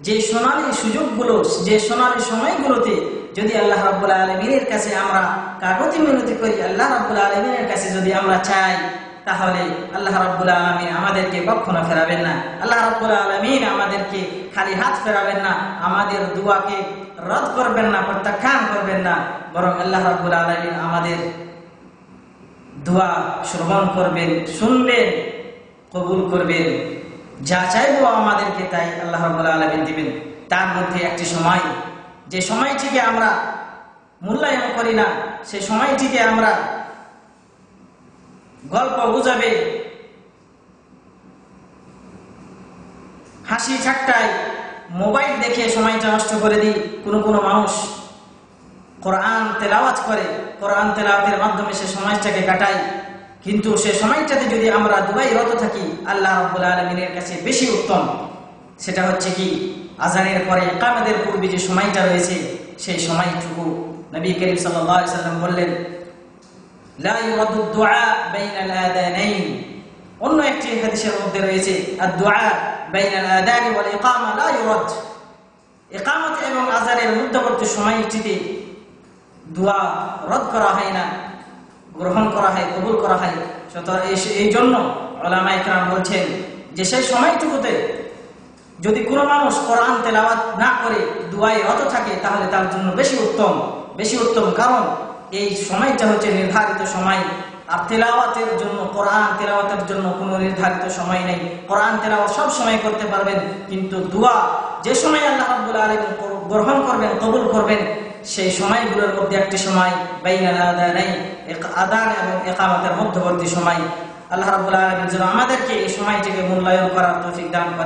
যে সোনালী সুযোগগুলো, যে সোনালী সময়গুলোতে যদি আল্লাহ রাব্বুল আলামিনের কাছে আমরা কাকুতি মিনতি করি, আল্লাহ রাব্বুল আলামিনের কাছে যদি আমরা চাই, তাহলে আল্লাহ রাব্বুল আলামিন আমাদেরকে কখনো ফেরাবেন না। আল্লাহ রাব্বুল আলামিন আমাদেরকে খালি হাত ফেরাবেন না, আমাদের দোয়াকে রদ করবেন না, প্রত্যাখ্যান করবেন না, বরং আল্লাহ রাব্বুল আলামিন আমাদের দোয়া শ্রবণ করবেন, শুনবেন, কবুল করবেন। যা চাইবো আমাদেরকে তাই আল্লাহ রাব্বুল আলামিন দিবেন। তার মধ্যে একটি সময়, যে সময়টিকে আমরা মূল্যায়ন করি না, সে সময়টিকে আমরা গল্প গুজবে, হাসি ঠাট্টায়, মোবাইল দেখে সময়টা নষ্ট করে দিই। কোনো মানুষ কোরআন তেলাওয়াত করে, কোরআন তেলাওয়াতের মাধ্যমে সে সময়টাকে কাটায়, কিন্তু সে সময়টাতে যদি আমরা দুবাই রত থাকি, আল্লাহ রাব্বুল আলামিনের কাছে বেশি উত্তম। সেটা হচ্ছে কি, আজানের পরে ইকামতের পূর্বে যে সময়টা রয়েছে, সেই সময়টুকু নবী করিম সাল্লাল্লাহু আলাইহি ওয়াসাল্লাম বললেন, লা ইউরাদু দুআ বাইনাল আযানাইন। অন্য একটি হাদিসের মধ্যে রয়েছে, আদ-দুআ বাইনাল আযান ওয়াল ইকামা লা ইউরাদ। ইকামত এবং আযানের মধ্যবর্তী সময়টিতে দোয়া রদ করা হয় না, গ্রহণ করা হয়, কবুল করা হয়। এই জন্য উলামায়ে কেরাম বলছেন যে সেই সময়টুকুতে যদি কোনো মানুষ কোরআন তেলাওয়াত না করে দুআয় রত থাকে, তাহলে তার জন্য বেশি উত্তম। কারণ এই সময়টা হচ্ছে নির্ধারিত সময়। আর তেলাওয়াতের জন্য, কোরআন তেলাওয়াতের জন্য কোনো নির্ধারিত সময় নেই। কোরআন তেলাওয়াত সব সময় করতে পারবেন, কিন্তু দোয়া যে সময় আল্লাহ রাব্বুল আলামিন গ্রহণ করবেন, কবুল করবেন, সেই সময়গুলোর মধ্যে একটি সময় বাইনাল আযানাইন, আযান এবং ইকামতের মধ্যবর্তী সময়। আল্লাহ রাব্বুল আলামিন যেন আমাদেরকে এই সময়টিকে মূল্যায়ন করার তৌফিক দান করেন।